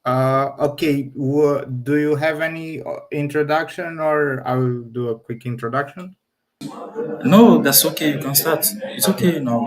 Okay, do you have any introduction, or I will do a quick introduction? No, that's okay. You can start. It's okay now.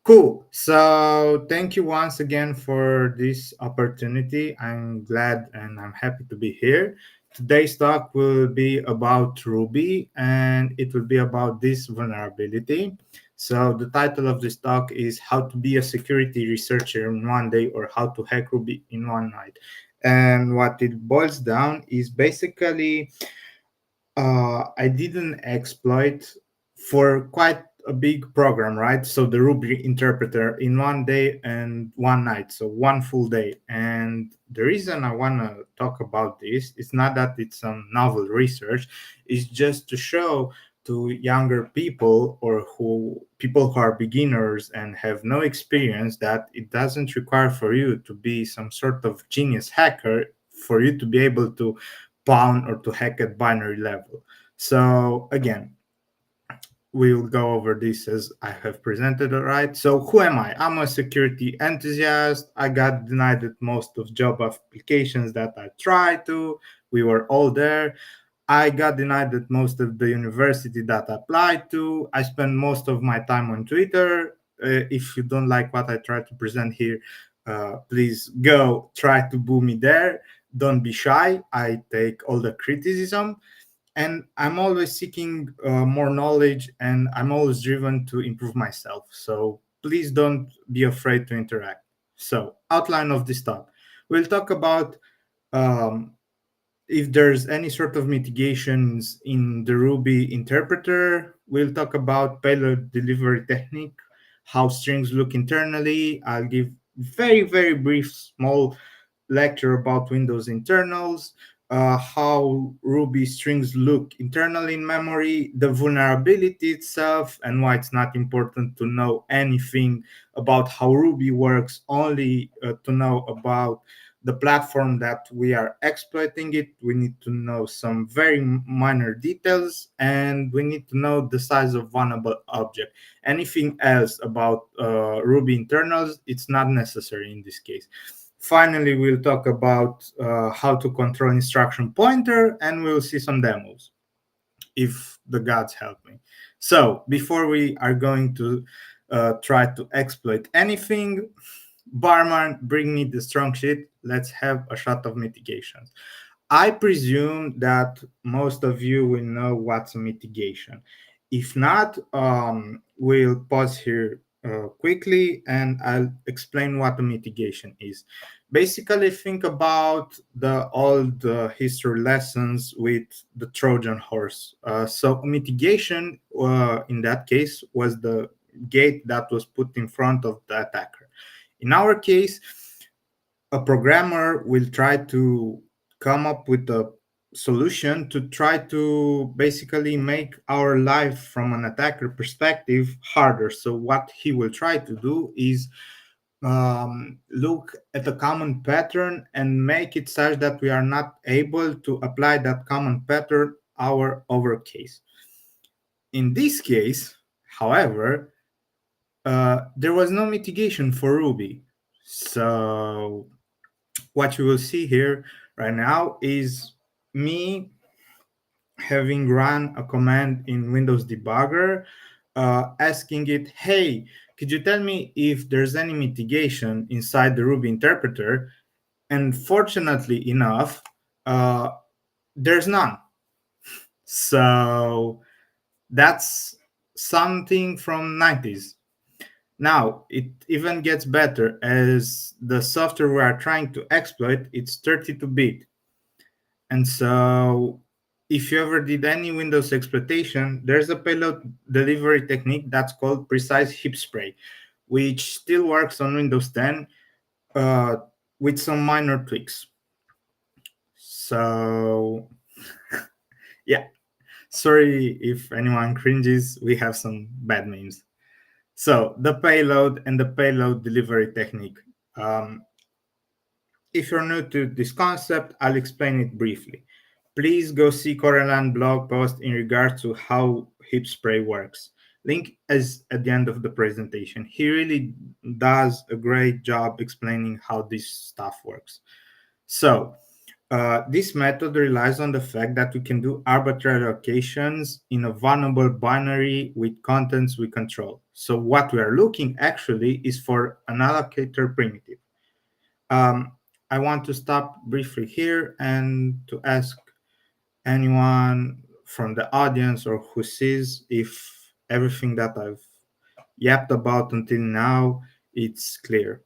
Cool. So thank you once again for this opportunity. I'm glad and I'm happy to be here. Today's talk will be about Ruby and it will be about this vulnerability. So the title of this talk is How to Be a Security Researcher in One Day or How to Hack Ruby in One Night. And what it boils down is basically I didn't exploit for quite a big program, right? So the Ruby interpreter in one day and one night, so one full day. And the reason I want to talk about this is not that it's some novel research, it's just to show to younger people or who people who are beginners and have no experience that it doesn't require for you to be some sort of genius hacker for you to be able to pound or to hack at binary level. So again, we'll go over this as I have presented it, right? So who am I? I'm a security enthusiast. I got denied at most of job applications that I tried to. We were all there. I got denied at most of the university that I applied to. I spend most of my time on Twitter. If you don't like what I try to present here, please go try to boo me there. Don't be shy. I take all the criticism and I'm always seeking more knowledge and I'm always driven to improve myself. So please don't be afraid to interact. So, outline of this talk. We'll talk about um, if there's any sort of mitigations in the Ruby interpreter. We'll talk about payload delivery technique, how strings look internally. I'll give very, very brief, small lecture about Windows internals, how Ruby strings look internally in memory, the vulnerability itself, and why it's not important to know anything about how Ruby works, only to know about the platform that we are exploiting it. We need to know some very minor details and we need to know the size of vulnerable object. Anything else about Ruby internals, it's not necessary in this case. Finally, we'll talk about how to control instruction pointer and we'll see some demos if the gods help me. So before we are going to try to exploit anything, barman, bring me the strong shit. Let's have a shot of mitigations. I presume that most of you will know what's a mitigation. If not, we'll pause here quickly and I'll explain what a mitigation is. Basically, think about the old history lessons with the Trojan horse. So, mitigation in that case was the gate that was put in front of the attacker. In our case, a programmer will try to come up with a solution to try to basically make our life from an attacker perspective harder. So what he will try to do is look at a common pattern and make it such that we are not able to apply that common pattern our over case. In this case, however, there was no mitigation for Ruby. So what you will see here right now is me having run a command in Windows Debugger, asking it, hey, could you tell me if there's any mitigation inside the Ruby interpreter? And fortunately enough, uh, there's none. So that's something from 90s. Now it even gets better as the software we are trying to exploit, it's 32-bit. And so, if you ever did any Windows exploitation, there's a payload delivery technique that's called precise hip spray, which still works on Windows 10 uh, with some minor tweaks. So, yeah, sorry if anyone cringes, we have some bad memes. So, the payload and the payload delivery technique. Um, If you're new to this concept, I'll explain it briefly. Please go see Coraline blog post in regards to how hip spray works. Link is at the end of the presentation. He really does a great job explaining how this stuff works. So, this method relies on the fact that we can do arbitrary allocations in a vulnerable binary with contents we control. So, what we are looking actually is for an allocator primitive. Um, I want to stop briefly here and to ask anyone from the audience or who sees if everything that I've yapped about until now it's clear.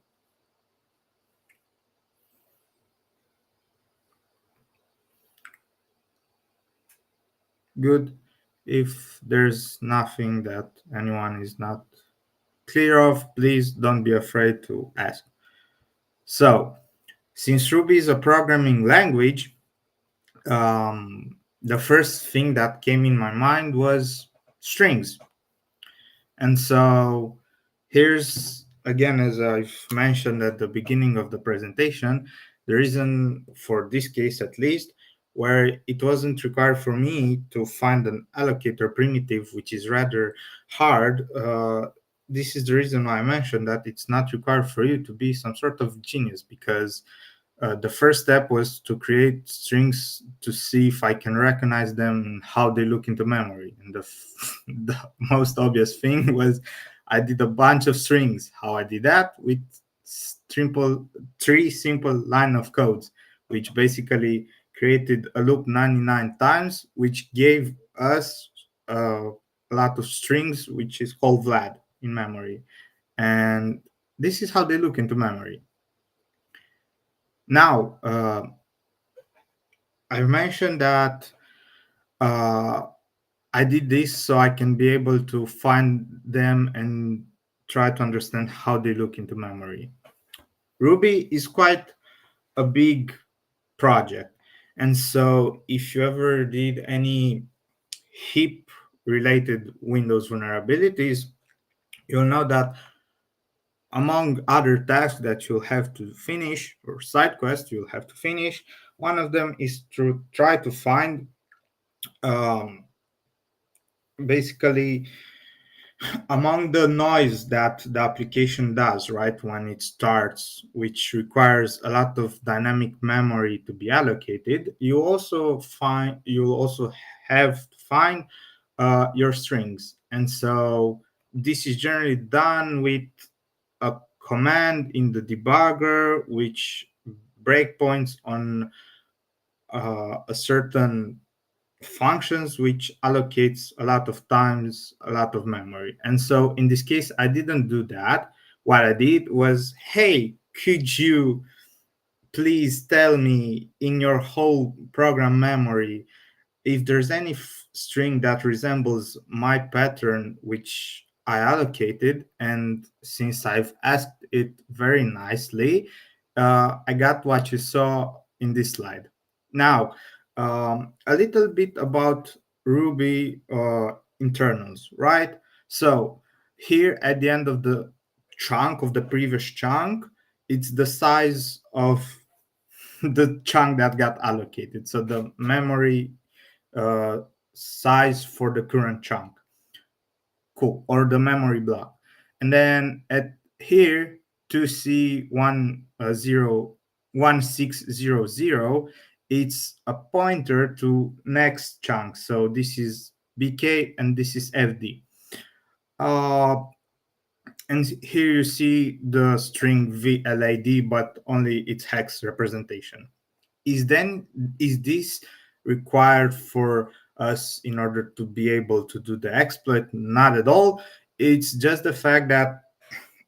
Good. If there's nothing that anyone is not clear of, please don't be afraid to ask. So, since Ruby is a programming language, the first thing that came in my mind was strings. And so here's again, as I've mentioned at the beginning of the presentation, the reason for this case at least, where it wasn't required for me to find an allocator primitive, which is rather hard. This is the reason why I mentioned that it's not required for you to be some sort of genius, because the first step was to create strings to see if I can recognize them and how they look into memory. And the most obvious thing was I did a bunch of strings. How I did that? With simple, three simple line of codes, which basically created a loop 99 times, which gave us a lot of strings, which is called Vlad in memory. And this is how they look into memory. Now, I mentioned that uh, I did this so I can be able to find them and try to understand how they look into memory. Ruby is quite a big project. And so if you ever did any heap related Windows vulnerabilities, you'll know that among other tasks that you'll have to finish or side quests you'll have to finish, one of them is to try to find um, basically among the noise that the application does right when it starts, which requires a lot of dynamic memory to be allocated, you'll also have to find your strings. And so this is generally done with a command in the debugger which breakpoints on a certain functions, which allocates a lot of times a lot of memory. And so in this case I didn't do that. What I did was, hey, could you please tell me in your whole program memory if there's any string that resembles my pattern which I allocated. And since I've asked it very nicely, I got what you saw in this slide. Now, a little bit about Ruby internals, right? So here at the end of the chunk of the previous chunk, it's the size of the chunk that got allocated. So the memory uh, size for the current chunk. Cool. Or the memory block. And then at here, 2C101600, it's a pointer to next chunk. So this is BK and this is FD. Uh, and here you see the string VLAD, but only its hex representation. Is this required for us in order to be able to do the exploit? Not at all. It's just the fact that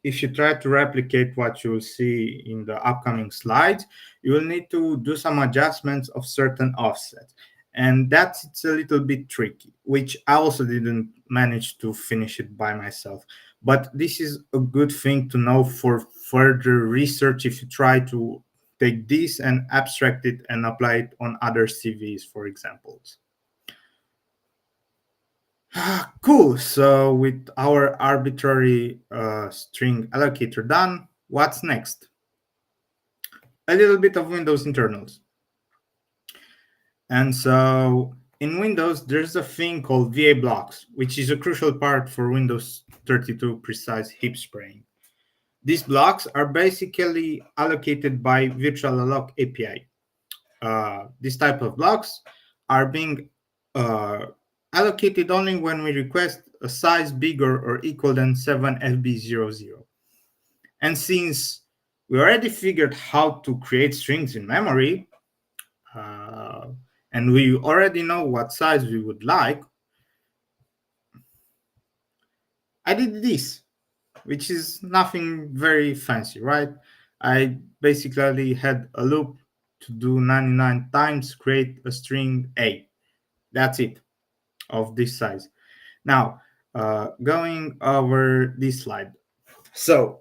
if you try to replicate what you will see in the upcoming slides, you will need to do some adjustments of certain offsets. And that's it's a little bit tricky, which I also didn't manage to finish it by myself. But this is a good thing to know for further research if you try to take this and abstract it and apply it on other CVs, for examples. Cool. So with our arbitrary string allocator done, what's next? A little bit of Windows internals. And so In Windows, there's a thing called VA blocks, which is a crucial part for Windows 32 precise heap spraying. These blocks are basically allocated by Virtual Alloc API. This type of blocks are being uh, allocated only when we request a size bigger or equal than 7FB00. And since we already figured how to create strings in memory, uh, and we already know what size we would like, I did this, which is nothing very fancy, right? I basically had a loop to do 99 times create a string A. That's it, of this size. Now, going over this slide. So,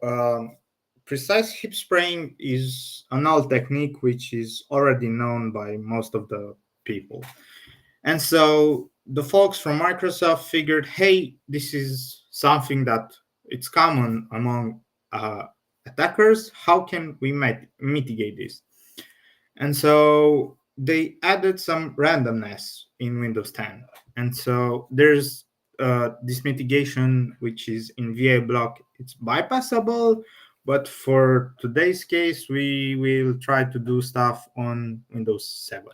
precise heap spraying is an old technique which is already known by most of the people. And so the folks from Microsoft figured, hey, this is something that it's common among uh, attackers. How can we mitigate this? And so they added some randomness in Windows 10. And so there's this mitigation, which is in VA block, it's bypassable. But for today's case, we will try to do stuff on Windows 7.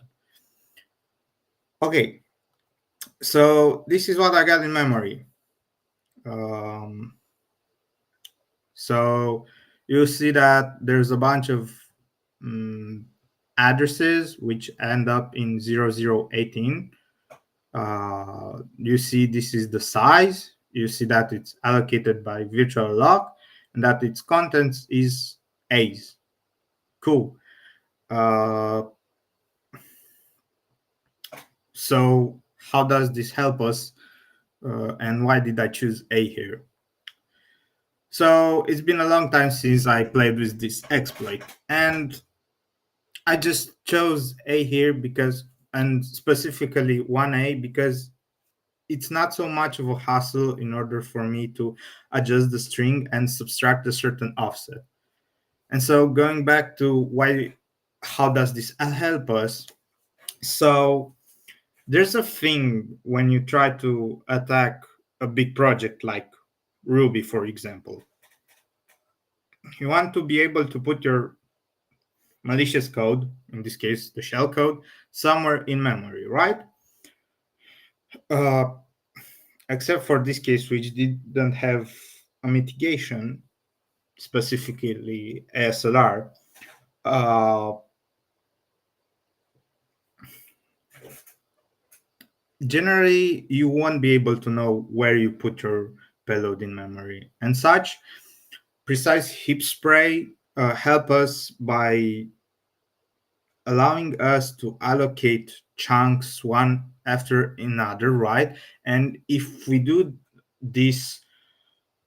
Okay, so this is what I got in memory. Um, so you see that there's a bunch of um, addresses which end up in 0018. You see this is the size. You see that it's allocated by virtual lock and that its contents is A's. Cool. Uh, so how does this help us? And why did I choose A here? So it's been a long time since I played with this exploit, and I just chose A here because, and specifically 1A, because it's not so much of a hassle in order for me to adjust the string and subtract a certain offset. And so going back to why, how does this help us? So there's a thing when you try to attack a big project like Ruby, for example. You want to be able to put your malicious code, in this case the shell code, somewhere in memory, right? Uh, except for this case, which didn't have a mitigation, specifically ASLR. Uh, Generally, you won't be able to know where you put your payload in memory. And such, precise heap spray help us by allowing us to allocate chunks one after another, right? And if we do this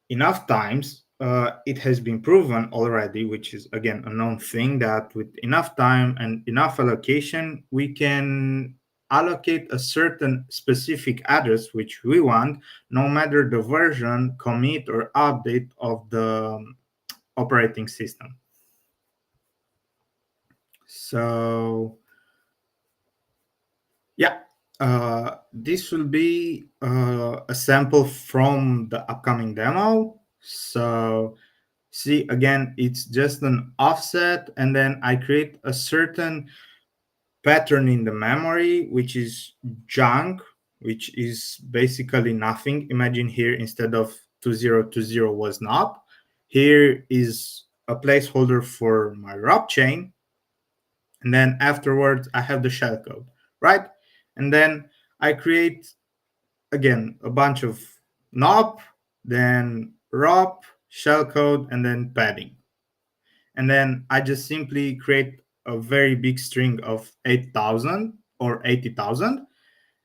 enough times, it has been proven already, which is again a known thing, that with enough time and enough allocation, we can allocate a certain specific address which we want, no matter the version, commit, or update of the operating system. So yeah, this will be a sample from the upcoming demo. So see, again, it's just an offset, and then I create a certain pattern in the memory, which is junk, which is basically nothing. Imagine here, instead of 2020 was not. Here is a placeholder for my rob chain, and then afterwards I have the shellcode, right? And then I create again a bunch of nop, then rob, shellcode, and then padding. And then I just simply create a very big string of 8,000 or 80,000,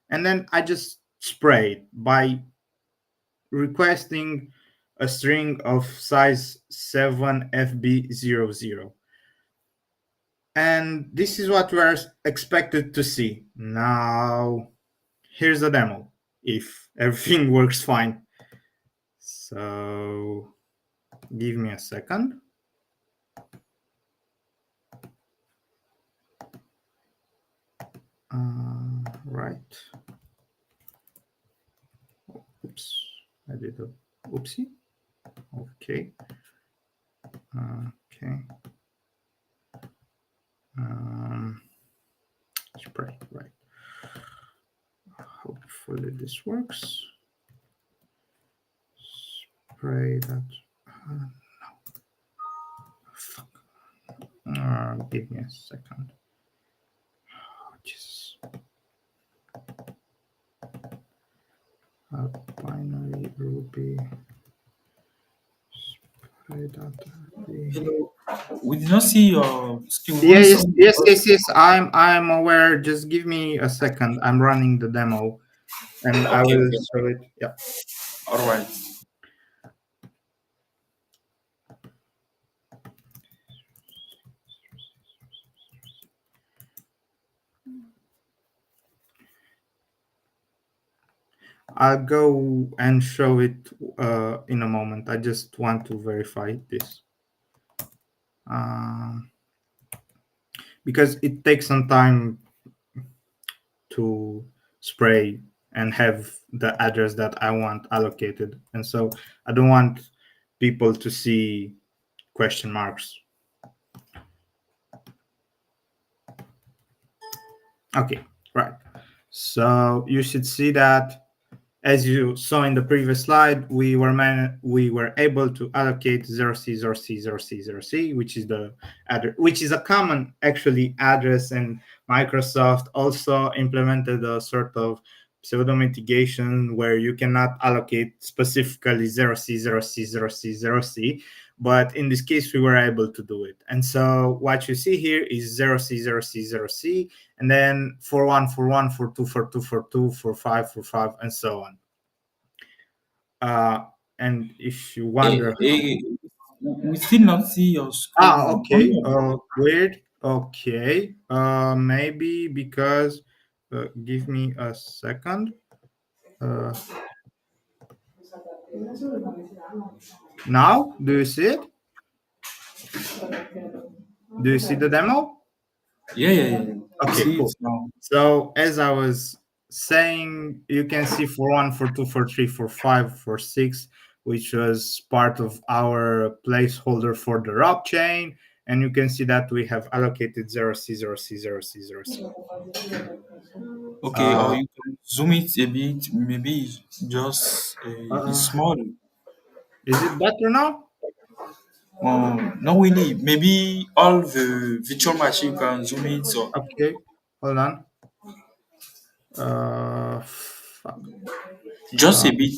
and then I just spray it by requesting a string of size 7FB00. And this is what we are expected to see. Now, here's the demo, if everything works fine. So, give me a second. Right. Oops. I did a oopsie. Okay. Okay. Um, spray. Right. Hopefully this works. Spray that. Uh, fuck. Give me a second. Oh, Jesus. Binary Ruby. Spray that. Hello. We did not see your screen. We only saw Yes, your yes, voice. yes, yes. I'm aware. Just give me a second. I'm running the demo, and I Okay, will okay. show it. Yeah. All right. I'll go and show it in a moment. I just want to verify this um, because it takes some time to spray and have the address that I want allocated, and so I don't want people to see question marks. Okay, right. So you should see that. As you saw in the previous slide, we were able to allocate 0c 0c 0c 0c, which is the which is a common actually address, and Microsoft also implemented a sort of pseudo mitigation where you cannot allocate specifically 0c 0c 0c 0c, but in this case we were able to do it. And so what you see here is 0c 0c 0c, and then for 1 for 1 for 2 for 2 for 2 for 5, and so on. uh, and if you wonder, We still not see your screen. Only okay, your voice. weird. Okay, maybe because give me a second. Uh, Now, do you see it? Do you see the demo? Yeah, yeah, yeah. We Okay, see it cool. now. So as I was saying, you can see for 1, for 2, for 3, for 5, for 6, which was part of our placeholder for the route chain. And you can see that we have allocated 0c, 0c, 0c, 0c. Okay, or Uh, you can zoom it a bit. Maybe just it's uh, small. is it better now? Not really. Maybe all the virtual machine can zoom it. So Okay, hold on. Fuck. just Uh, a bit,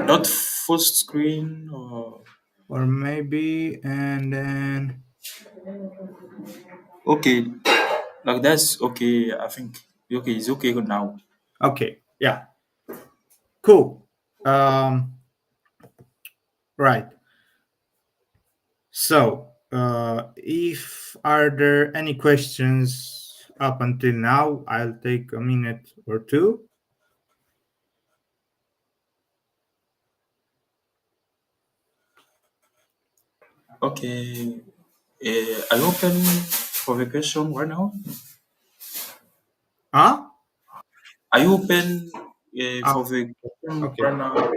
not full screen. Or or maybe, and then, okay, like that's okay. I think okay. It's okay now. okay, yeah, cool. Um, right. So, if are there any questions up until now, I'll take a minute or two. Okay. Are you open for the question right now? Huh? Are you open Ah, for the question okay, right now?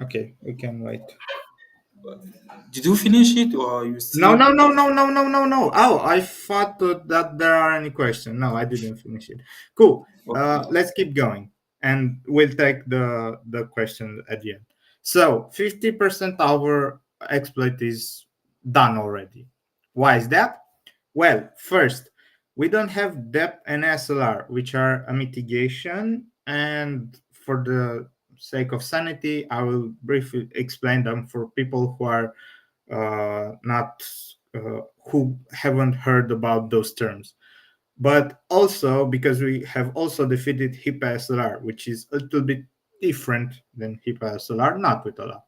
okay, we can wait. Did you finish it or you No, still? no, no, no, no, no, no, no. Oh, I thought that there are any questions. No, I didn't finish it. Cool. Okay. Let's keep going, and we'll take the question at the end. So, 50% of our exploit is done already. Why is that? Well, first, we don't have depth and SLR, which are a mitigation, and for the sake of sanity, I will briefly explain them for people who are not who haven't heard about those terms. But also because we have also defeated HIPAA SLR, which is a little bit different than HIPAA SLR, not with a lot.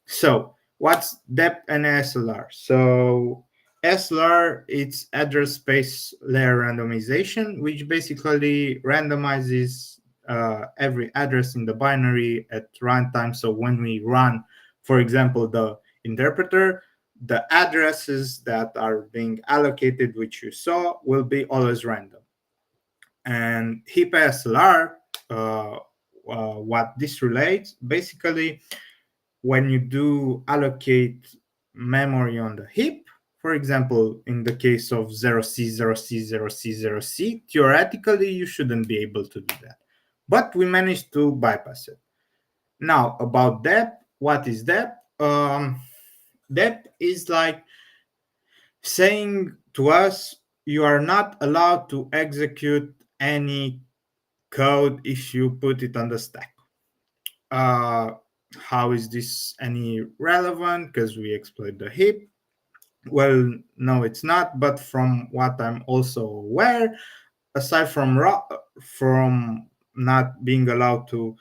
So what's depth and SLR? So SLR, it's address space layer randomization, which basically randomizes every address in the binary at runtime. So when we run, for example, the interpreter, the addresses that are being allocated, which you saw, will be always random. And heap SLR, uh, what this relates, basically, when you do allocate memory on the heap, for example, in the case of 0C, 0C, 0C, 0C, theoretically, you shouldn't be able to do that. But we managed to bypass it. Now, about depth, what is depth? Depth is like saying to us, you are not allowed to execute any code if you put it on the stack. Uh, how is this any relevant? Because we exploit the heap. Well, no, it's not. But from what I'm also aware, aside from from not being allowed to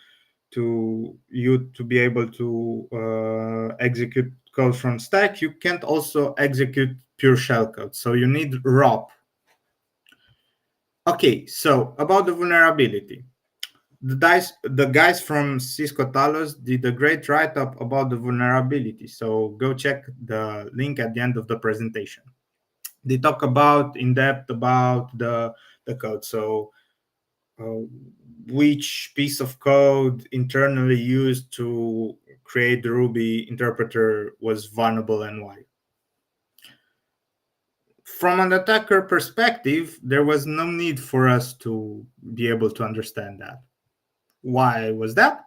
you to be able to execute code from stack, you can't also execute pure shell code. So you need ROP. Okay, so about the vulnerability. The guys from Cisco Talos did a great write up about the vulnerability. So go check the link at the end of the presentation. They talk about in depth about the code. So uh, which piece of code internally used to create the Ruby interpreter was vulnerable and why. From an attacker perspective, there was no need for us to be able to understand that. Why was that?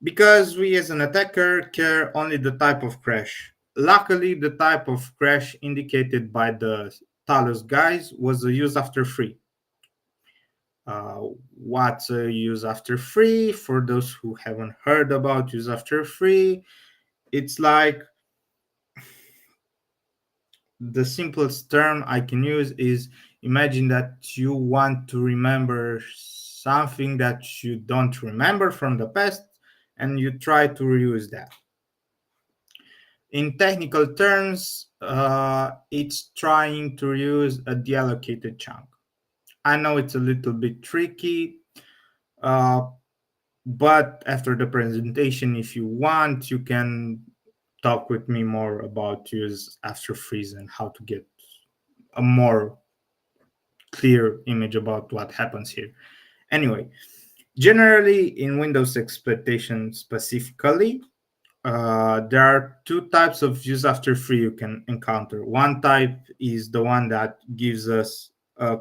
Because we as an attacker care only the type of crash. Luckily, the type of crash indicated by the Talos guys was a use after free. Uh, what's a use after free? For those who haven't heard about use after free, it's like the simplest term I can use is imagine that you want to remember something that you don't remember from the past and you try to reuse that. In technical terms, it's trying to reuse a deallocated chunk. I know it's a little bit tricky, uh, but after the presentation, if you want, you can talk with me more about use after freeze and how to get a more clear image about what happens here. Anyway, generally in Windows exploitation specifically, there are two types of use after free you can encounter. One type is the one that gives us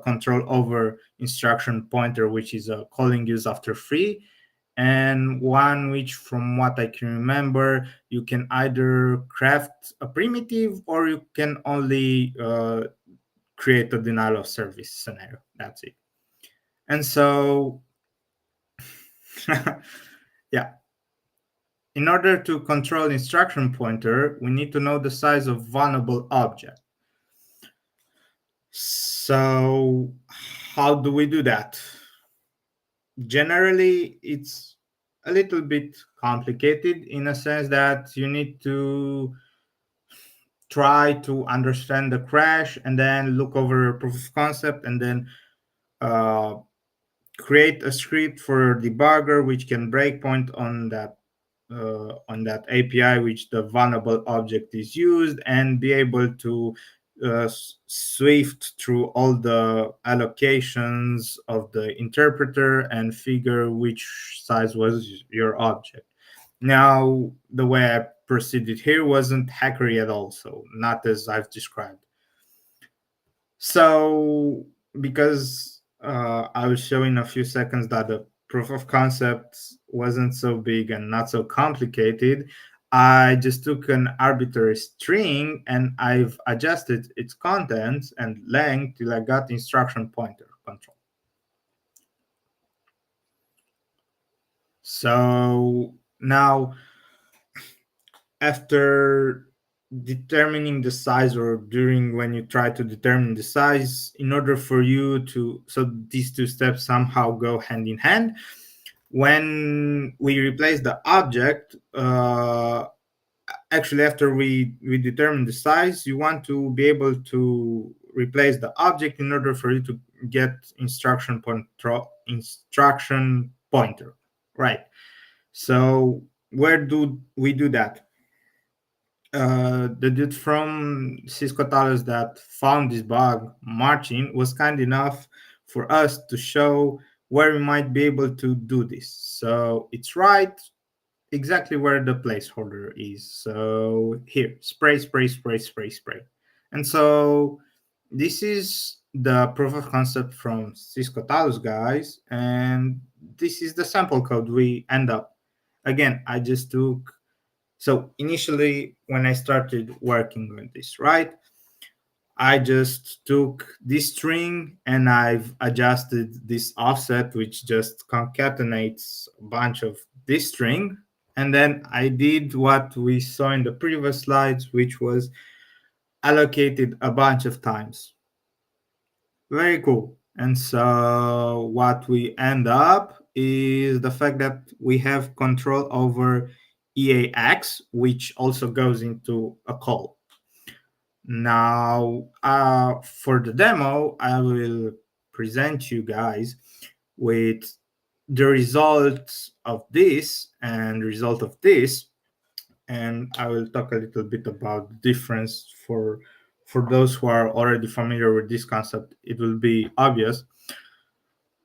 control over instruction pointer, which is a calling use after free, and one which, from what I can remember, you can either craft a primitive or you can only create a denial of service scenario. That's it. And so, yeah, in order to control instruction pointer, we need to know the size of vulnerable object. So how do we do that? Generally, it's a little bit complicated in a sense that you need to try to understand the crash and then look over proof of concept and then uh, create a script for debugger which can breakpoint on that API which the vulnerable object is used and be able to swift through all the allocations of the interpreter and figure which size was your object. Now, the way I proceeded here wasn't hackery at all, so not as I've described. So, because I will show in a few seconds that the proof of concept wasn't so big and not so complicated, I just took an arbitrary string and I've adjusted its contents and length till I got instruction pointer control. So now, after determining the size or during when you try to determine the size, in order for you to, so these two steps somehow go hand in hand. When we replace the object, actually after we determine the size, you want to be able to replace the object in order for you to get instruction pointer, right? So where do we do that? The dude from Cisco Talos that found this bug, Martin, was kind enough for us to show where we might be able to do this. So it's right exactly where the placeholder is. So here, spray, spray, spray, spray, spray. And so this is the proof of concept from Cisco Talos guys, and this is the sample code we end up. Again, I just took, so initially when I started working on this, right? I just took this string and I've adjusted this offset, which just concatenates a bunch of this string. And then I did what we saw in the previous slides, which was allocated a bunch of times. Very cool. And so what we end up is the fact that we have control over EAX, which also goes into a call. Now, for the demo, I will present you guys with the results of this and result of this, and I will talk a little bit about the difference for those who are already familiar with this concept. It will be obvious,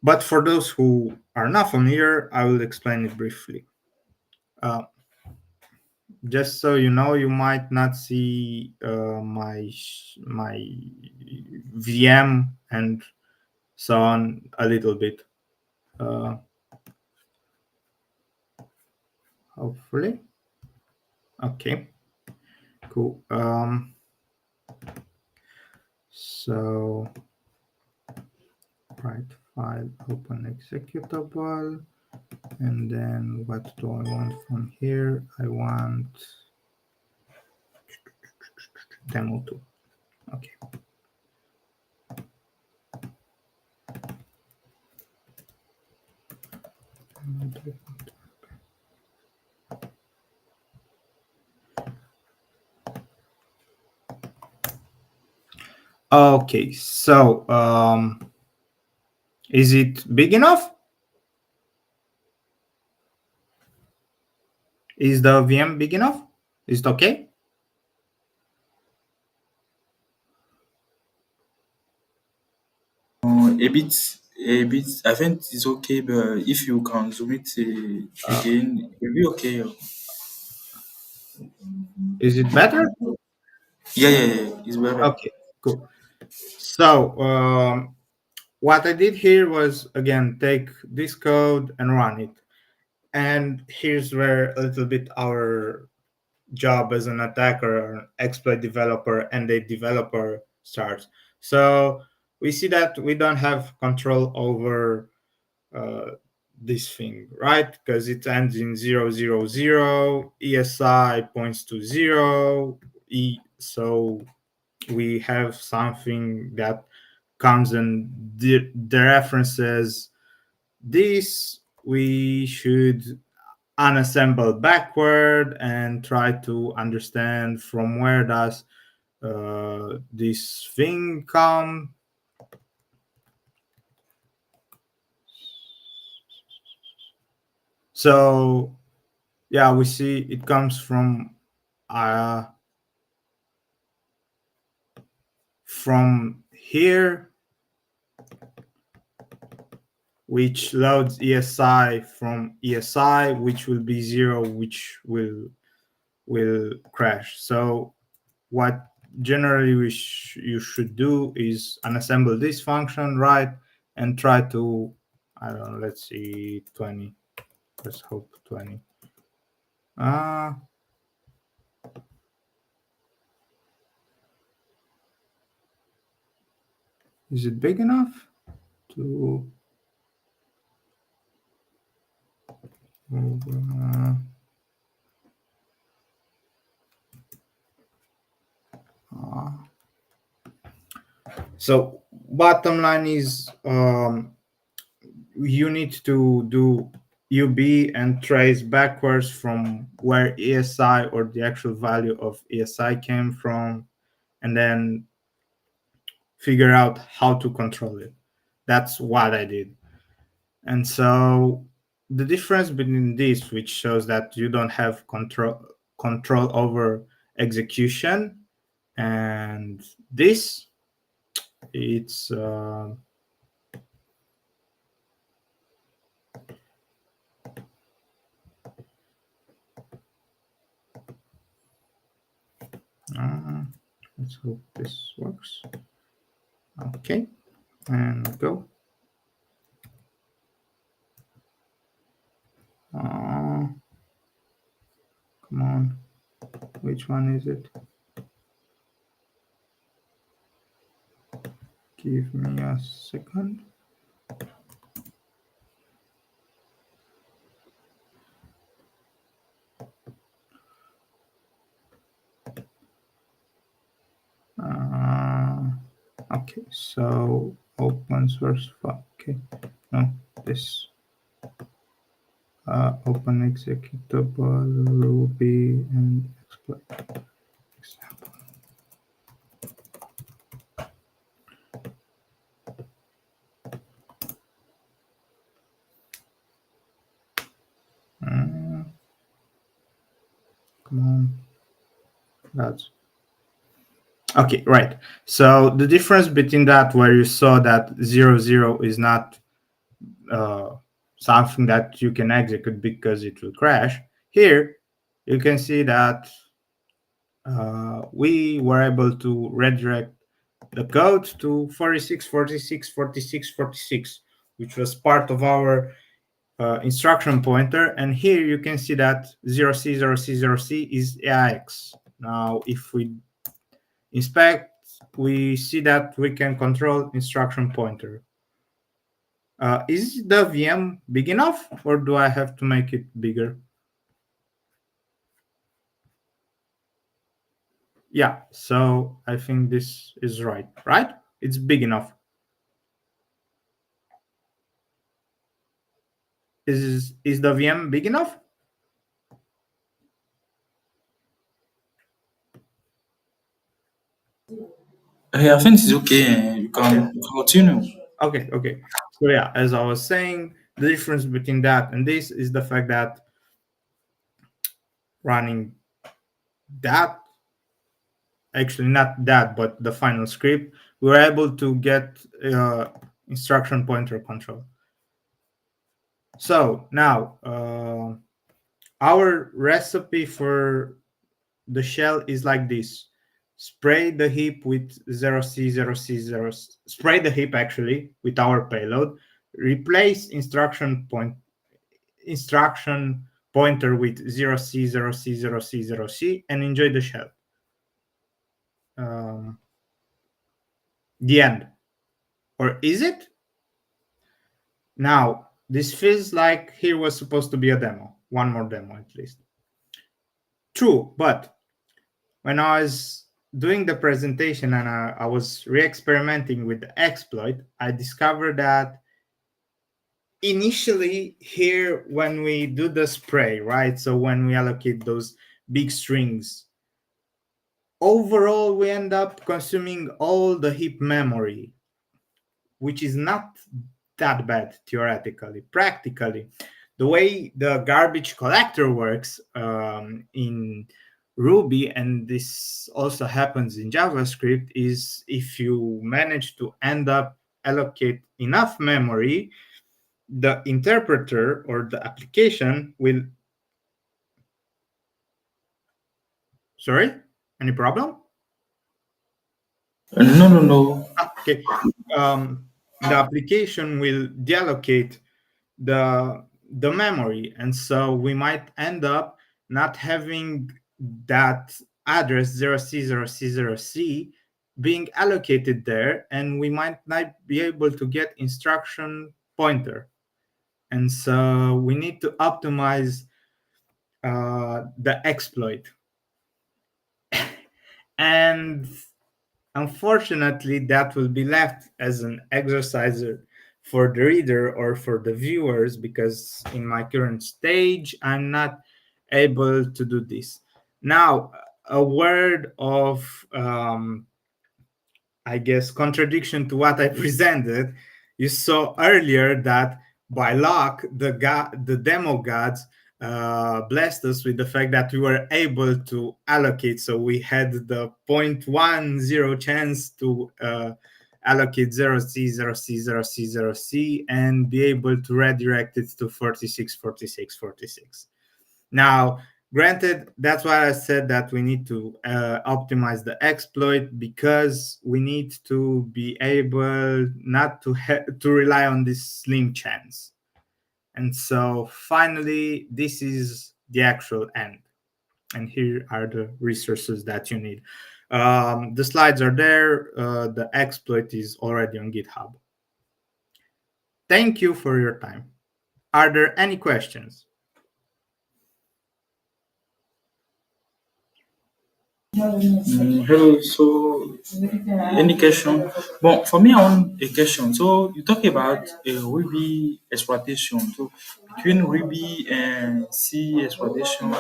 but for those who are not familiar, I will explain it briefly. Uh, just so you know, you might not see my VM and so on a little bit. Uh, Hopefully, okay, cool. So write file, open executable, and then what do I want from here? I want demo 2. Okay. Okay, so is it big enough? Is the VM big enough? Is it okay? A bit. I think it's okay, but if you can zoom it Uh, again, it'll be okay. is it better? Yeah, yeah, yeah. It's better. Okay, cool. So what I did here was again take this code and run it. And here's where a little bit our job as an attacker or an exploit developer and a developer starts. So we see that we don't have control over uh, this thing, right? Because it ends in 000. ESI points to 0. So we have something that comes and the references this. We should unassemble backward and try to understand from where does this thing come. So yeah, we see it comes uh, from here, which loads ESI from ESI, which will be 0, which will crash. So what generally you should do is unassemble this function, right, and try to, I don't know, let's see, 20. Let's hope 20. Uh, is it big enough to move? Uh, so bottom line is you need to do UB and trace backwards from where ESI or the actual value of ESI came from, and then figure out how to control it. That's what I did. And so the difference between this, which shows that you don't have control over execution, and this, it's hope this works. Okay, and go. Come on, which one is it? Give me a second. Okay, so open source file. Okay, no, this open executable Ruby and exploit example. Come on, that's okay, right. So the difference between that, where you saw that 00 is not uh, something that you can execute because it will crash. Here, you can see that we were able to redirect the code to 46, 46, 46, 46, which was part of our instruction pointer. And here you can see that 0C, 0C, 0C is AIX. Now, if we inspect, we see that we can control instruction pointer. Is the VM big enough, or do I have to make it bigger? Yeah, so I think this is right, right? It's big enough. Is the VM big enough? I think it's okay. You Okay, can continue. okay. So yeah, as I was saying, the difference between that and this is the fact that running that, actually not that, but the final script, we were able to get instruction pointer control. So now our recipe for the shell is like this: spray the heap with 0c 0c 0, spray the heap actually with our payload, replace instruction pointer with 0c 0c 0c 0c, and enjoy the shell. um, the end. Or is it? Now this feels like here was supposed to be a demo, one more demo at least. True, but when I was doing the presentation and I was re-experimenting with the exploit, I discovered that initially here when we do the spray, right? So when we allocate those big strings, overall we end up consuming all the heap memory, which is not that bad theoretically. Practically, the way the garbage collector works in Ruby, and this also happens in JavaScript, is if you manage to end up allocate enough memory, the interpreter or the application will. Sorry, any problem? No, no, no. Okay, the application will deallocate the memory, and so we might end up not having that address 0c0c0c being allocated there, and we might not be able to get instruction pointer, and so we need to optimize the exploit. And unfortunately, that will be left as an exercise for the reader or for the viewers, because in my current stage, I'm not able to do this. Now, a word of, I guess, contradiction to what I presented. You saw earlier that by luck, the demo gods blessed us with the fact that we were able to allocate. So we had the 0.10 chance to allocate 0c, 0c, 0c, 0c, and be able to redirect it to 46, 46, 46. Now, Granted, that's why I said that we need to optimize the exploit, because we need to be able not to rely on this slim chance. And so finally, this is the actual end. And here are the resources that you need. The slides are there. The exploit is already on GitHub. Thank you for your time. Are there any questions? Hello, so any question? Bon, for me, I want a question. So you talk about Ruby exploitation. So between Ruby and C exploitation,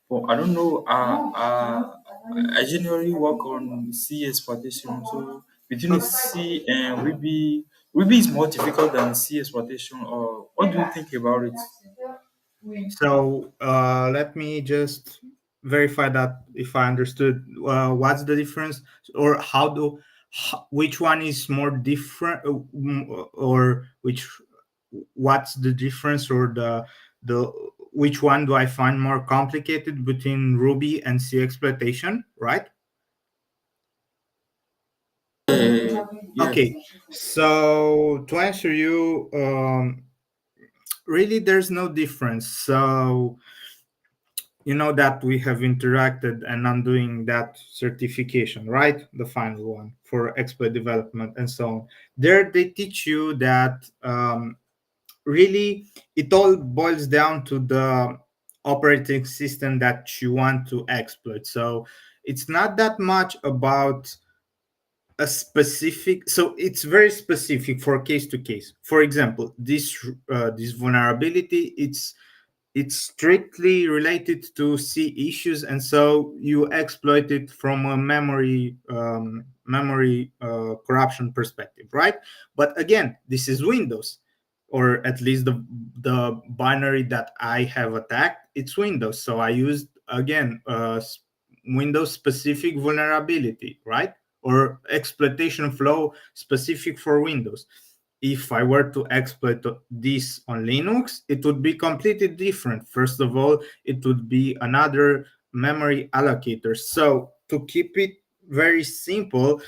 well, I don't know. I generally work on C exploitation. So between Okay. C and Ruby, Ruby is more difficult than C exploitation. Or what do you think about it? So let me just verify that if I understood. What's the difference, or which one is more different, or what's the difference, or the which one do I find more complicated between Ruby and C exploitation, right? Yes. Okay, so to answer you, really, there's no difference. So you know that we have interacted, and I'm doing that certification, right? The final one for exploit development and so on. There, they teach you that really it all boils down to the operating system that you want to exploit. So it's not that much about a specific, so it's very specific for case to case. For example, this vulnerability, it's strictly related to C issues, and so you exploit it from a memory corruption perspective, right? But again, this is Windows, or at least the binary that I have attacked, it's Windows. So I used again Windows specific vulnerability, right? Or exploitation flow specific for Windows. If I were to exploit this on Linux, it would be completely different. First of all, it would be another memory allocator. So to keep it very simple,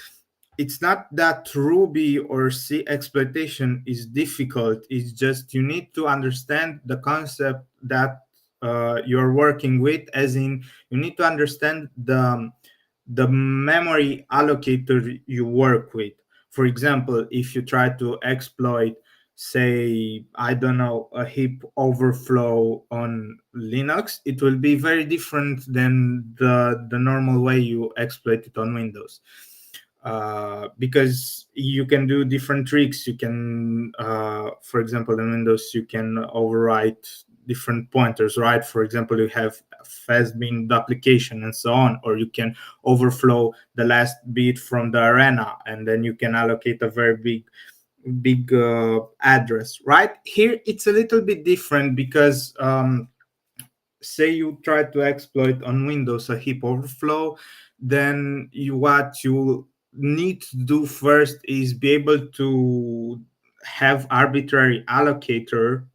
it's not that Ruby or C exploitation is difficult. It's just you need to understand the concept that you're working with, as in you need to understand the memory allocator you work with. For example, if you try to exploit, say, I don't know, a heap overflow on Linux, it will be very different than the normal way you exploit it on Windows. Because you can do different tricks. You can, for example, in Windows, you can overwrite different pointers, right? For example, you have fast bin duplication and so on, or you can overflow the last bit from the arena, and then you can allocate a very big address, right? Here it's a little bit different, because say you try to exploit on Windows a heap overflow, then what you need to do first is be able to have arbitrary allocator,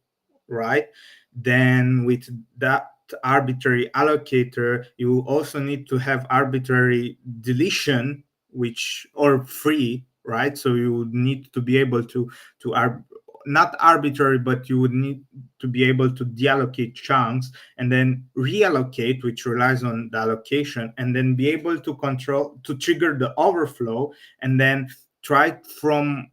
right? Then with that arbitrary allocator, you also need to have arbitrary deletion, which or free, right? So you would need to be able to not arbitrary, but you would need to be able to deallocate chunks and then reallocate, which relies on the allocation, and then be able to control to trigger the overflow, and then try from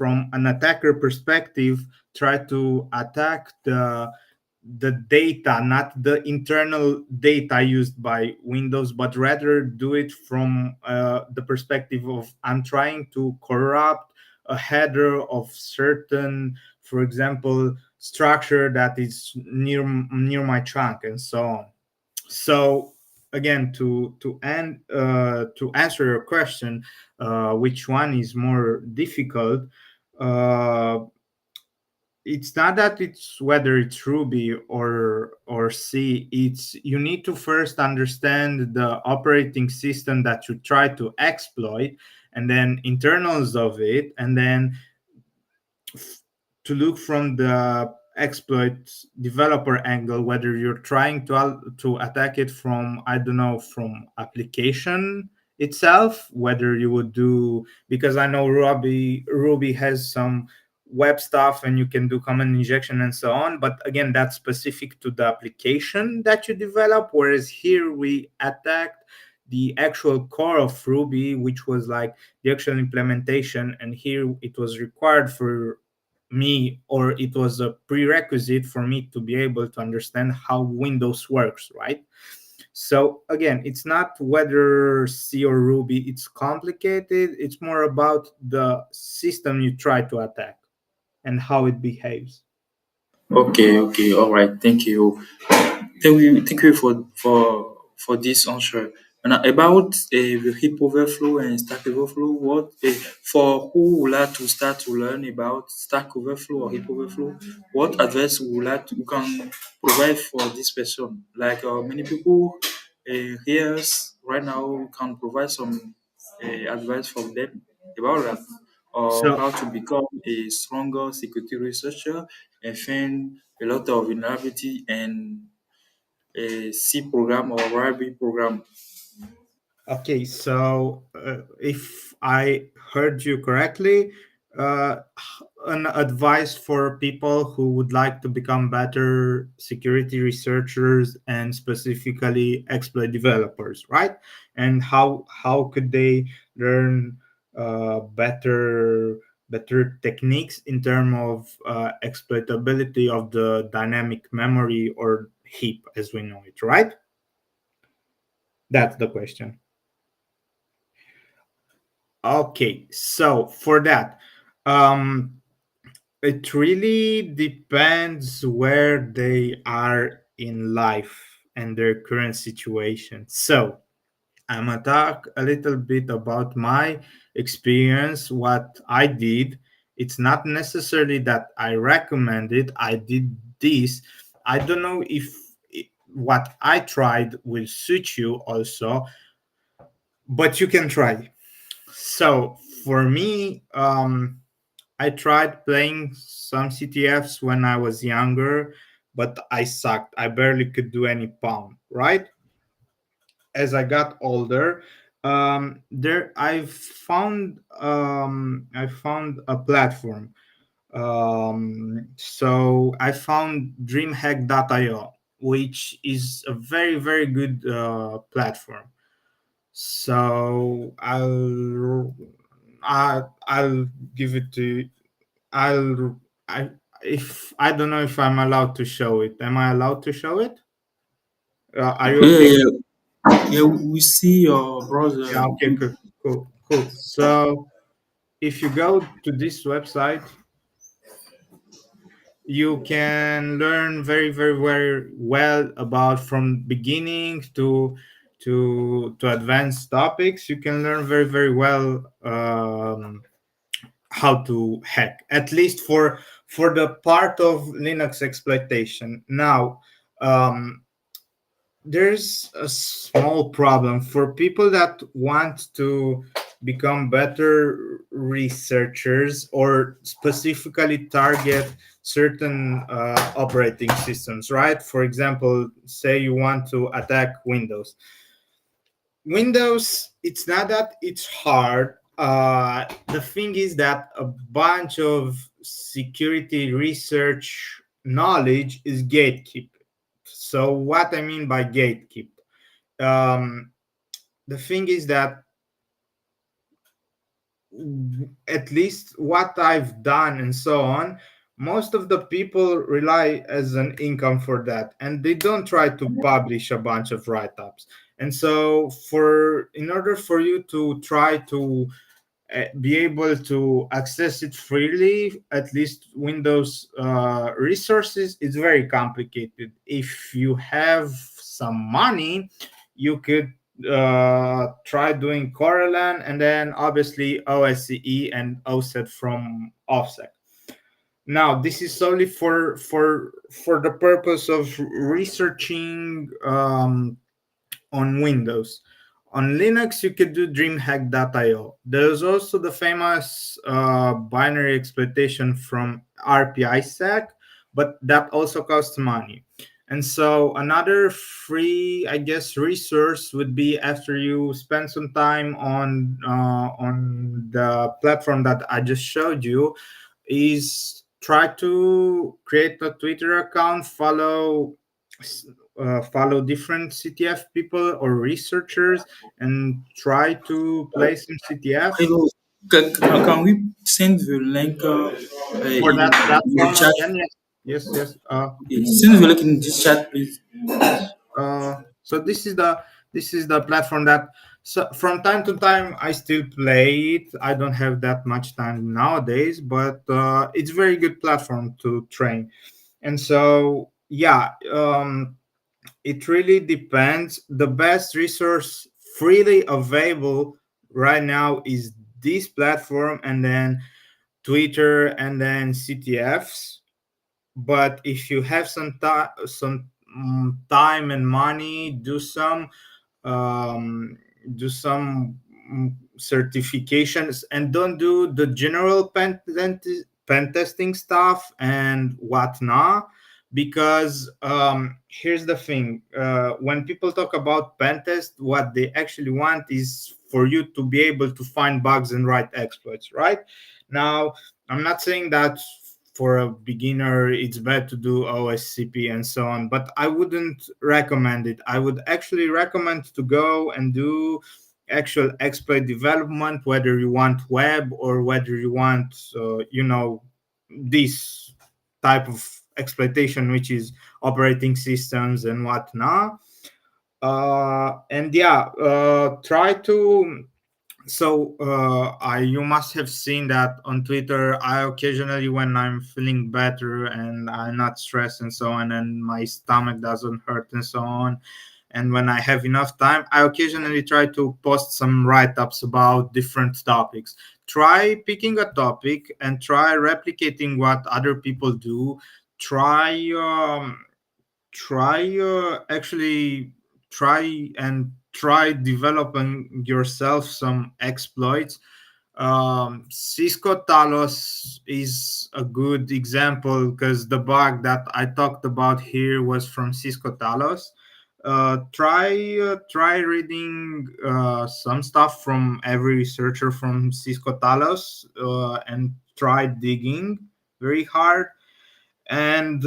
an attacker perspective, try to attack the data, not the internal data used by Windows, but rather do it from the perspective of I'm trying to corrupt a header of certain, for example, structure that is near my chunk and so on. So again, to answer your question, which one is more difficult? Uh, it's not that it's whether it's Ruby or C. It's you need to first understand the operating system that you try to exploit, and then internals of it, and then to look from the exploit developer angle, whether you're trying to attack it from, I don't know, from application itself, whether you would do, because I know Ruby has some web stuff and you can do command injection and so on, but again, that's specific to the application that you develop, whereas here we attacked the actual core of Ruby, which was like the actual implementation, and here it was required for me, or it was a prerequisite for me to be able to understand how Windows works, right? So again, it's not whether C or Ruby it's complicated, it's more about the system you try to attack and how it behaves. Okay, okay, all right. Thank you. Thank you for this answer. And about the heap overflow and stack overflow, what for who would like to start to learn about stack overflow or heap overflow? What advice would like to, you can provide for this person? Like many people here right now can provide some advice from them about that, or So how to become a stronger security researcher and find a lot of vulnerability and a C program or Ruby program. okay, so if I heard you correctly, an advice for people who would like to become better security researchers and specifically exploit developers, right? And how could they learn better techniques in terms of exploitability of the dynamic memory or heap as we know it, right? That's the question. Okay, so for that, um, it really depends where they are in life and their current situation. So I'm gonna talk a little bit about my experience, what I did. It's not necessarily that I recommend it. I did this. I don't know if what I tried will suit you also, but you can try. So for me, I tried playing some CTFs when I was younger, but I sucked. I barely could do any pound, right? As I got older, there I found a platform. So I found DreamHack.io, which is a very very good platform. So I'll give it to I'll I if I don't know if I'm allowed to show it. Am I allowed to show it? Are you Yeah, okay? yeah, yeah. We see your Yeah, brother. okay, cool, cool, cool. So if you go to this website, you can learn very, very, very well about from beginning to advanced topics. You can learn very, very well how to hack, at least for the part of Linux exploitation. Now, um, there's a small problem for people that want to become better researchers or specifically target certain operating systems, right? For example, say you want to attack Windows, it's not that it's hard. The thing is that a bunch of security research knowledge is gatekeep. So, what I mean by gatekeep, um, the thing is that at least what I've done and so on, most of the people rely as an income for that, and they don't try to publish a bunch of write-ups. And so, for in order for you to try to be able to access it freely, at least Windows resources, it's very complicated. If you have some money, you could try doing Coralan and then obviously OSCE and OSET from offset. Now, this is solely for the purpose of researching on Windows. On Linux, you could do DreamHack.io. There's also the famous binary exploitation from RPI stack, but that also costs money. And so another free, I guess, resource would be after you spend some time on the platform that I just showed you, is try to create a Twitter account, follow different CTF people or researchers, and try to play some CTF Hello, can we send the link for that in the platform chat? again. Yes, yes, yes. Okay, send the link in this chat, please. Yes. So this is the platform that, so from time to time I still play it. I don't have that much time nowadays, but it's very good platform to train. And so yeah, it really depends. The best resource freely available right now is this platform, and then Twitter, and then CTFs. But if you have some time and money, um, do some certifications, and don't do the general pen testing stuff and whatnot. Because here's the thing, when people talk about pen test, what they actually want is for you to be able to find bugs and write exploits, right? Now, I'm not saying that for a beginner it's bad to do OSCP and so on, but I wouldn't recommend it. I would actually recommend to go and do actual exploit development, whether you want web or whether you want, this type of exploitation, which is operating systems and whatnot. And yeah, try to I you must have seen that on Twitter. I occasionally, when I'm feeling better and I'm not stressed and so on, and my stomach doesn't hurt and so on, and when I have enough time, I occasionally try to post some write-ups about different topics. Try picking a topic and try replicating what other people do. Try try actually try developing yourself some exploits. Cisco Talos is a good example because the bug that I talked about here was from Cisco Talos. Try reading some stuff from every researcher from Cisco Talos, and try digging very hard. And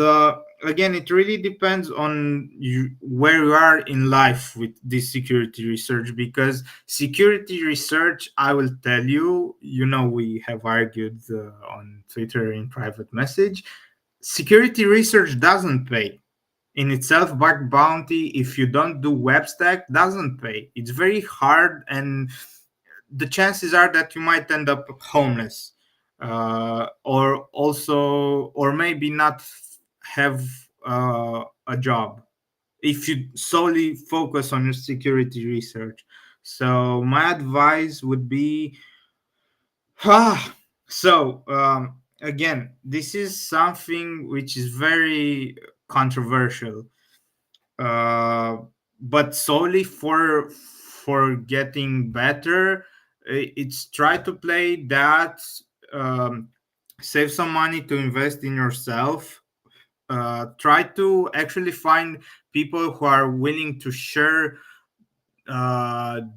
again, it really depends on you, where you are in life with this security research. Because security research, I will tell you, we have argued on Twitter in private message, security research doesn't pay in itself. Bug bounty, if you don't do web stack, doesn't pay. It's very hard, and the chances are that you might end up homeless, or maybe not have a job if you solely focus on your security research. So my advice would be, again, this is something which is very controversial, uh, but solely for getting better, it's try to play that, um, save some money to invest in yourself. Try to actually find people who are willing to share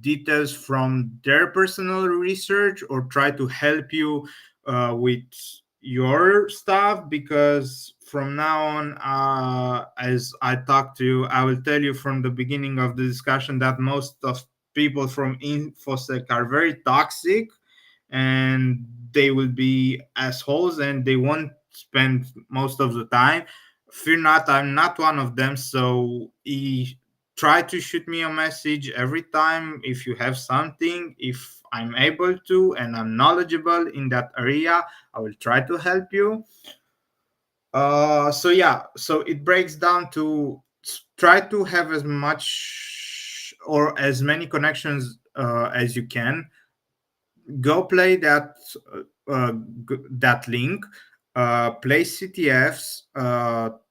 details from their personal research, or try to help you with your stuff. Because from now on, as I talk to you, I will tell you from the beginning of the discussion that most of people from infosec are very toxic, and they will be assholes, and they won't spend most of the time. Fear not, I'm not one of them. So try to shoot me a message every time if you have something. If I'm able to and I'm knowledgeable in that area, I will try to help you. So yeah, so it breaks down to try to have as much or as many connections as you can. Go play that link, play CTFs,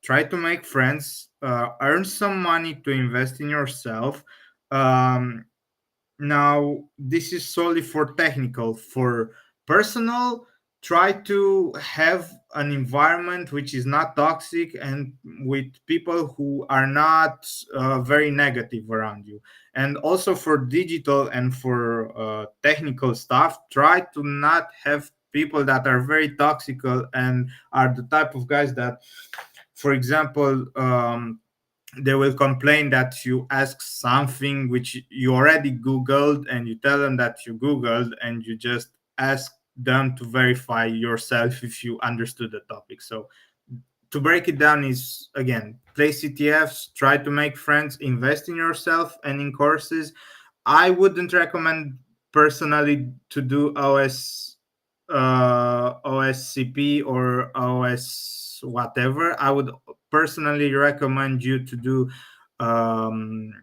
try to make friends, earn some money to invest in yourself. um, Now, this is solely for technical. For personal, try to have an environment which is not toxic and with people who are not very negative around you. And also for digital and for technical stuff, try to not have people that are very toxic and are the type of guys that, for example, they will complain that you ask something which you already googled, and you tell them that you googled, and you just ask them to verify yourself if you understood the topic. So to break it down is, again, play CTFs, try to make friends, invest in yourself and in courses. I wouldn't recommend personally to do OSCP or OS whatever. I would personally recommend you to do um,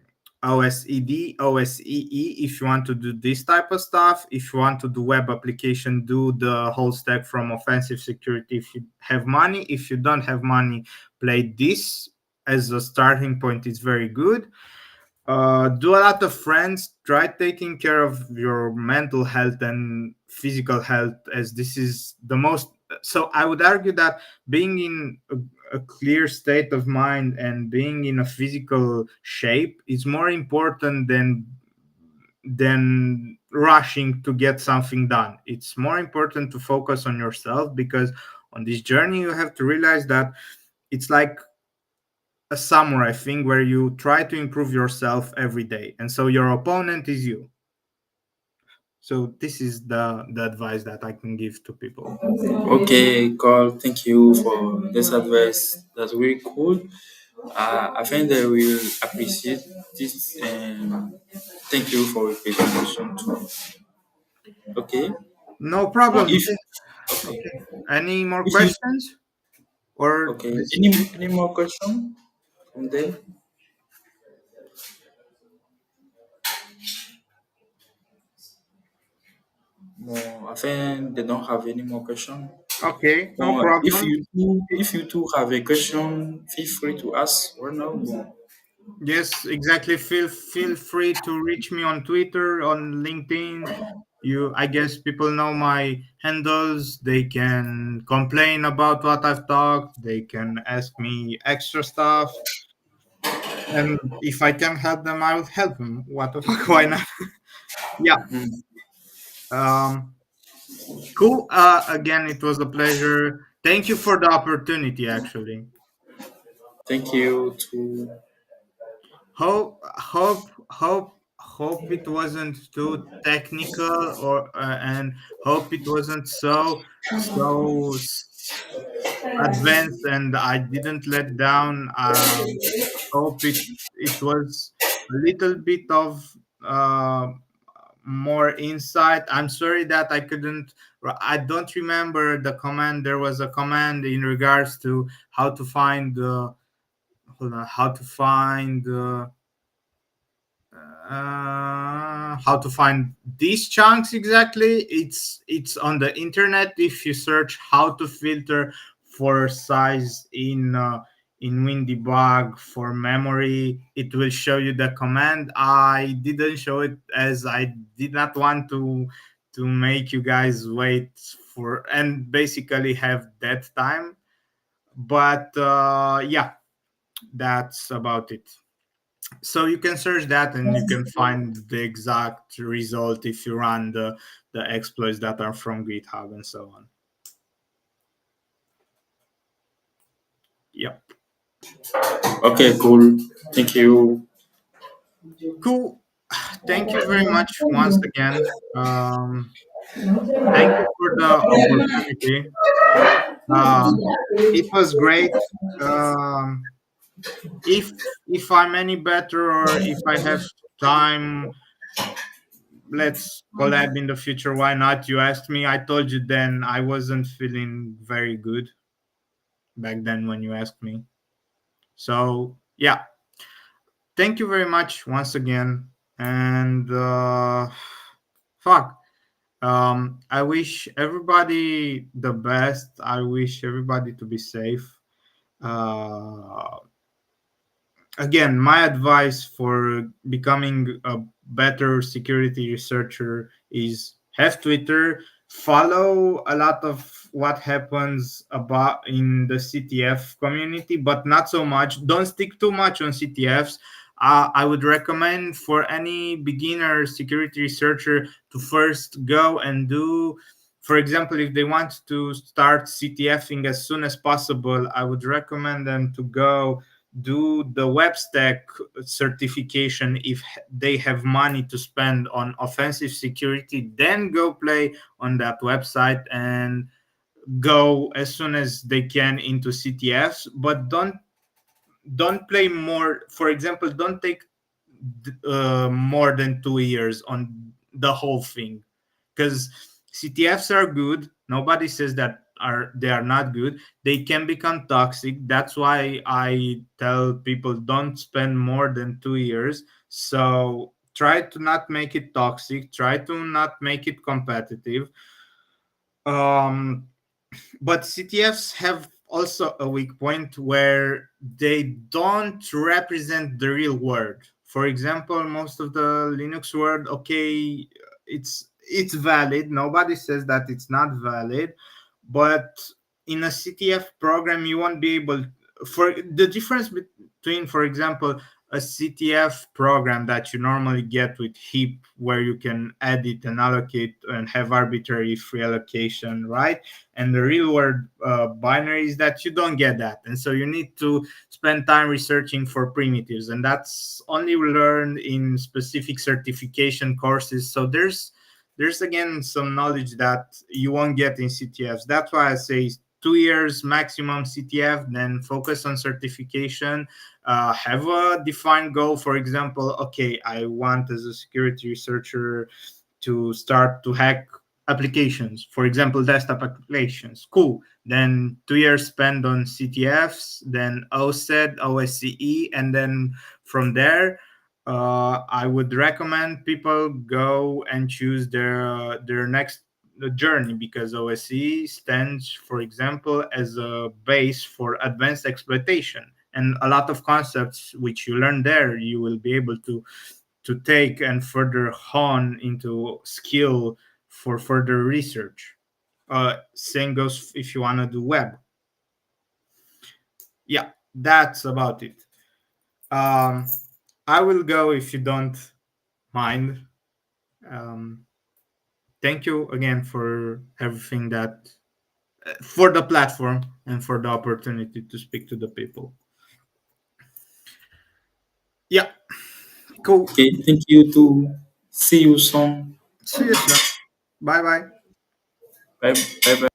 OSED, OSEE if you want to do this type of stuff. If you want to do web application, do the whole stack from offensive security if you have money. If you don't have money, play this as a starting point. It's very good. Do a lot of friends, try taking care of your mental health and physical health, as this is the most. So I would argue that being in a clear state of mind and being in a physical shape is more important than rushing to get something done. It's more important to focus on yourself, because on this journey you have to realize that it's like a samurai thing where you try to improve yourself every day, and so your opponent is you. So this is the advice that I can give to people. Okay, Carl, thank you for this advice. That's really cool. I think they will appreciate this, and thank you for your presentation too. Okay. No Well, problem. if Okay. okay, Okay. Any more if you questions, or okay, this is it? any more question from them? No, I think they don't have any more question. Okay, no Or problem. if you two have a question, feel free to ask right now. Bon. Yes, exactly. Feel free to reach me on Twitter, on LinkedIn. I guess people know my handles. They can complain about what I've talked. They can ask me extra stuff. And if I can help them, I will help them. What the fuck? Why not? Yeah. Mhm. Um, cool. Again, it was a pleasure. Thank you for the opportunity, actually. Thank you to Hope it wasn't too technical, or and hope it wasn't so advanced and I didn't let down. Hope it was a little bit of uh, more insight. I'm sorry that I don't remember the command. There was a command in regards to how to find the hold on, how to find these chunks exactly. It's on the internet. If you search how to filter for size in WinDebug for memory, it will show you the command. I didn't show it as I did not want to make you guys wait for and basically have that time. But yeah, that's about it. So you can search that and you can find the exact result if you run the exploits that are from GitHub and so on. Yep. okay, cool. Thank you. Cool. Thank you very much once again. Thank you for the opportunity. It was great. um, if if I'm any better, or if I have time, let's collab in the future. Why not? You asked me. I told you then I wasn't feeling very good back then when you asked me. So yeah, thank you very much once again. And fuck. I wish everybody the best. I wish everybody to be safe. Uh, Again, my advice for becoming a better security researcher is have Twitter, follow a lot of what happens about in the CTF community, but not so much. Don't stick too much on CTFs. I would recommend for any beginner security researcher to first go and do, for example, if they want to start CTFing as soon as possible, I would recommend them to go do the web stack certification if they have money to spend on offensive security, then go play on that website and go as soon as they can into CTFs. But don't play more. For example, don't take more than 2 years on the whole thing, because CTFs are good. Nobody says that are they are not good. They can become toxic. That's why I tell people don't spend more than 2 years. So try to not make it toxic. Try to not make it competitive. Um, but CTFs have also a weak point where they don't represent the real world. For example, most of the Linux world, okay, it's valid. Nobody says that it's not valid, but in a CTF program, you won't be able. For the difference between, for example, a CTF program that you normally get with heap, where you can edit and allocate and have arbitrary free allocation, right? And the real world binaries, that you don't get that, and so you need to spend time researching for primitives, and that's only learned in specific certification courses. So there's again some knowledge that you won't get in CTFs. That's why I say 2 years maximum CTF, then focus on certification. Have a defined goal. For example, okay, I want as a security researcher to start to hack applications, for example, desktop applications. Cool. Then 2 years spent on CTFs, then OSED, OSCE, and then from there, I would recommend people go and choose their next journey, because OSCE stands, for example, as a base for advanced exploitation, and a lot of concepts which you learn there, you will be able to take and further hone into skill for further research. Same goes if you want to do web. Yeah, that's about it. Um, I will go if you don't mind. Um, Thank you again for everything that for the platform and for the opportunity to speak to the people. Yeah, cool. Okay, thank you too. See you soon. See you soon. Bye bye. Bye bye bye.